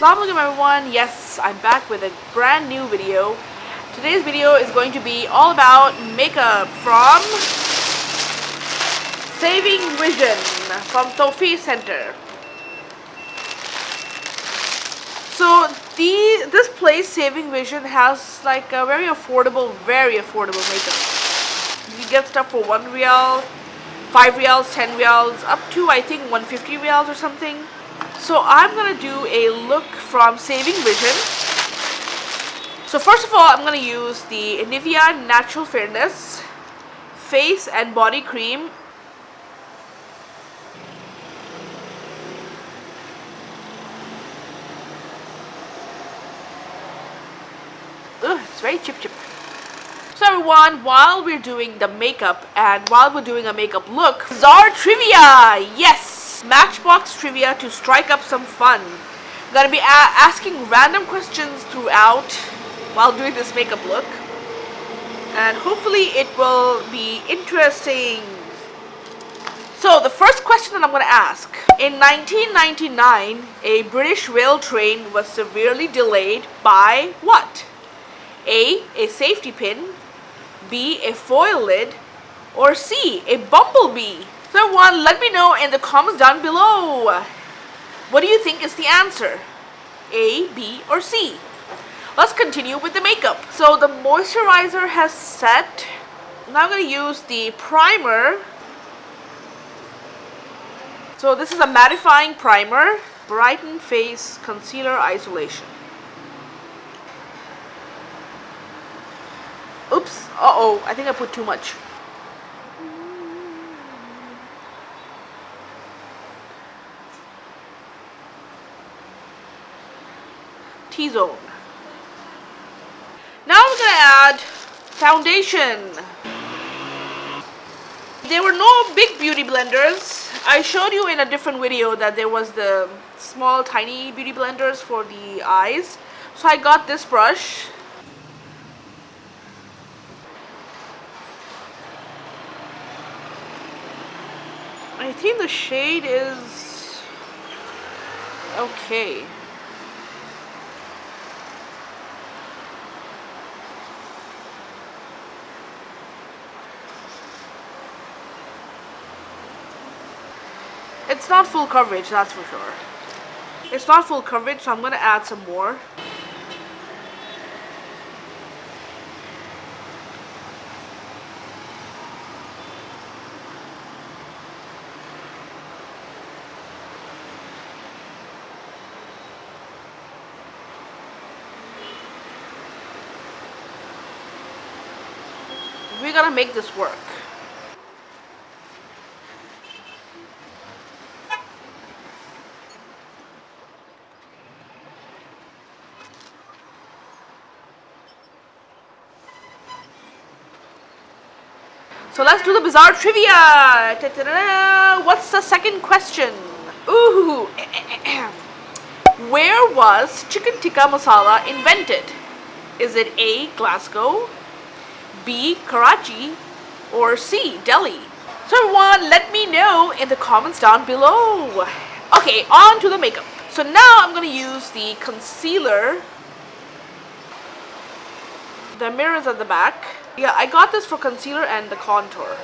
Assalamualaikum everyone. Yes, I'm back with a brand new video. Today's video is going to be all about makeup from Saving Vision from Tofeer Center. So this place, Saving Vision, has like a very affordable makeup. You get stuff for 1 riyal, 5 riyals, 10 riyals, up to I think 150 riyals or something. So I'm gonna do a look from Saving Vision. So first of all, I'm gonna use the Nivea Natural Fairness Face and Body Cream. Ugh, it's very chip. So everyone, while we're doing the makeup and while we're doing a makeup look, bizarre trivia! Yes! Matchbox trivia to strike up some fun. I'm gonna be asking random questions throughout while doing this makeup look. And hopefully it will be interesting. So the first question that I'm gonna ask. In 1999, a British rail train was severely delayed by what? A safety pin, B, a foil lid, or C, a bumblebee? So everyone, let me know in the comments down below. What do you think is the answer? A, B, or C? Let's continue with the makeup. So the moisturizer has set. Now I'm going to use the primer. So this is a mattifying primer. Brighten Face Concealer Isolation. Oops, uh-oh, I think I put too much. T-zone. Now I'm gonna add foundation. There were no big beauty blenders. I showed you in a different video that there was the small tiny beauty blenders for the eyes. So I got this brush. I think the shade is okay. It's not full coverage, that's for sure. It's not full coverage, so I'm going to add some more. We're gonna make this work. So let's do the bizarre trivia. Ta-ta-da-da. What's the second question? Ooh. Where was chicken tikka masala invented? Is it A, Glasgow, B, Karachi, or C, Delhi? So everyone, let me know in the comments down below. Okay, on to the makeup. So now I'm going to use the concealer. The mirror's at the back. Yeah, I got this for concealer and the contour.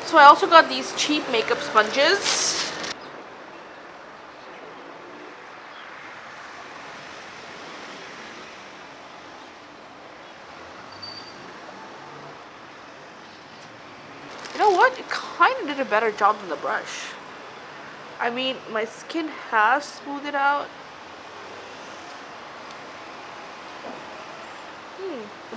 So I also got these cheap makeup sponges. You know what? It kind of did a better job than the brush. I mean, my skin has smoothed it out.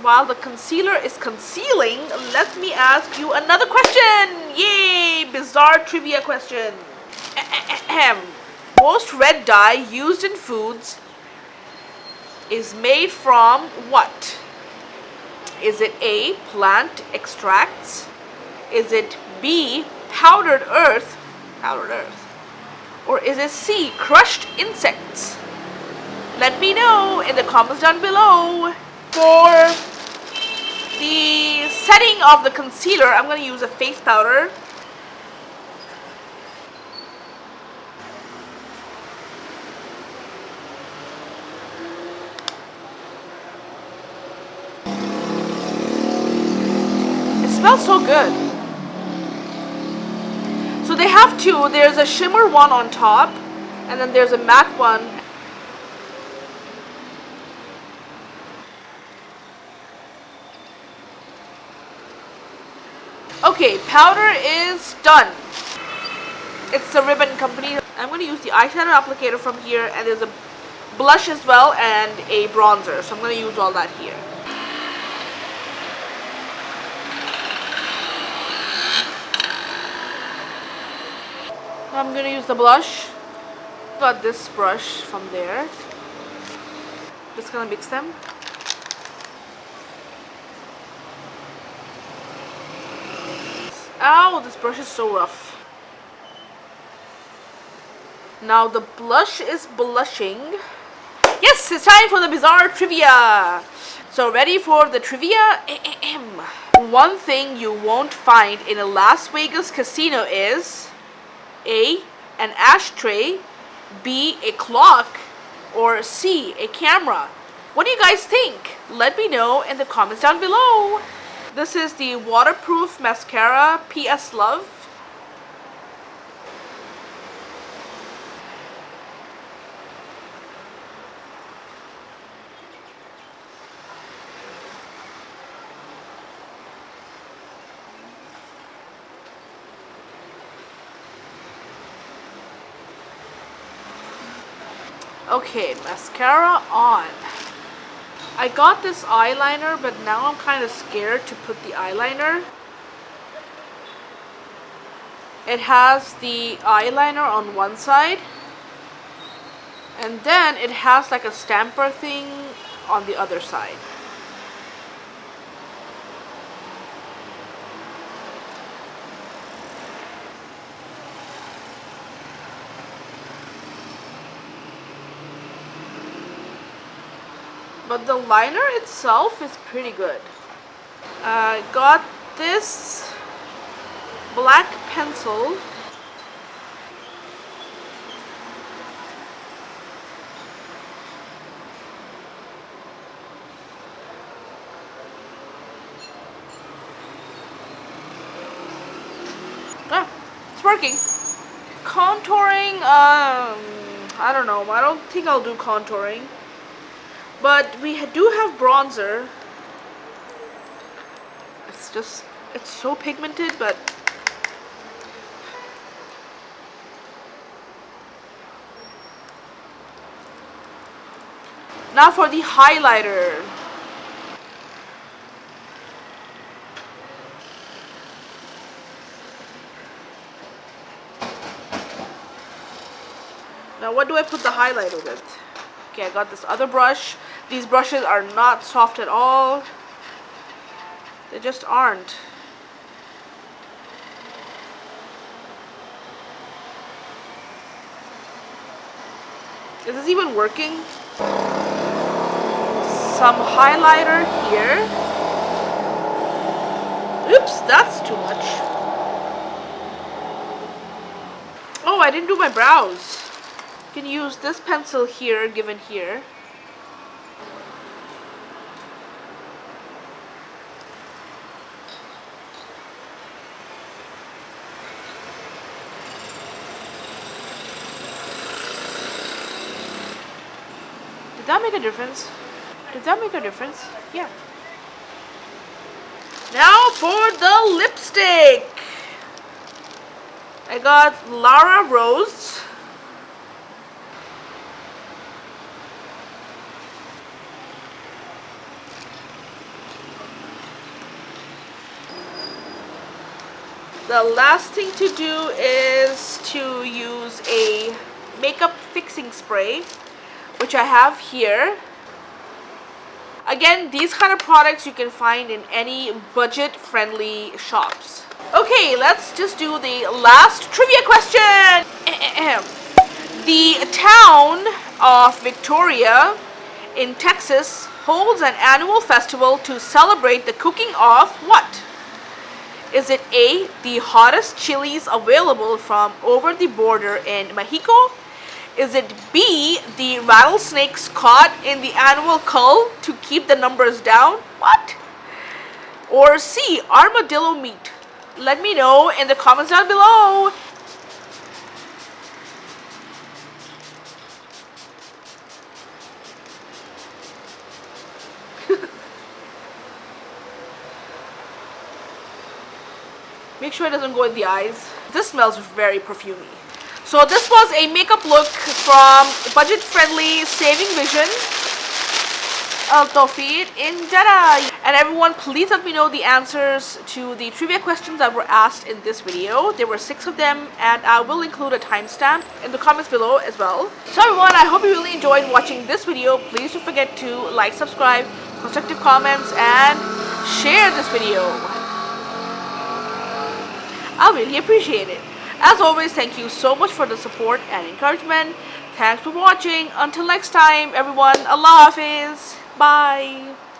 While the concealer is concealing, let me ask you another question. Yay! Bizarre trivia question. Most red dye used in foods is made from what? Is it A, plant extracts? Is it B, powdered earth? Or is it C, crushed insects? Let me know in the comments down below. For The setting of the concealer, I'm going to use a face powder. It smells so good. So they have two. There's a shimmer one on top, and then there's a matte one. Okay, powder is done. It's the Ribbon Company. I'm going to use the eyeshadow applicator from here, and there's a blush as well and a bronzer. So I'm going to use all that here. I'm going to use the blush. Got this brush from there. Just going to mix them. Ow, this brush is so rough. Now the blush is blushing. Yes, it's time for the bizarre trivia. So ready for the trivia? One thing you won't find in a Las Vegas casino is A, an ashtray, B, a clock, or C, a camera. What do you guys think? Let me know in the comments down below. This is the waterproof mascara, P.S.Love. Okay, mascara on. I got this eyeliner, but now I'm kind of scared to put the eyeliner. It has the eyeliner on one side, and then it has like a stamper thing on the other side. But the liner itself is pretty good. I got this black pencil. Ah, it's working. Contouring, I don't know. I don't think I'll do contouring. But we do have bronzer. It's so pigmented, but now for the highlighter. Now what do I put the highlighter with? Okay, I got this other brush. These brushes are not soft at all. They just aren't. Is this even working? Some highlighter here. Oops, that's too much. Oh, I didn't do my brows. You can use this pencil here, given here. Did that make a difference? Did that make a difference? Yeah. Now for the lipstick. I got Lara Rose. The last thing to do is to use a makeup fixing spray, which I have here. Again, these kind of products you can find in any budget-friendly shops. Okay, let's just do the last trivia question. The town of Victoria in Texas holds an annual festival to celebrate the cooking of what? Is it A, the hottest chilies available from over the border in Mexico? Is it B, the rattlesnakes caught in the annual cull to keep the numbers down? What? Or C, armadillo meat? Let me know in the comments down below. Make sure it doesn't go in the eyes. This smells very perfumey. So this was a makeup look from budget-friendly Saving Vision, Tofeer Jeddah. And everyone, please let me know the answers to the trivia questions that were asked in this video. There were 6 of them, and I will include a timestamp in the comments below as well. So everyone, I hope you really enjoyed watching this video. Please don't forget to like, subscribe, constructive comments, and share this video. I'll really appreciate it. As always, thank you so much for the support and encouragement. Thanks for watching. Until next time, everyone, Allah Hafiz. Bye.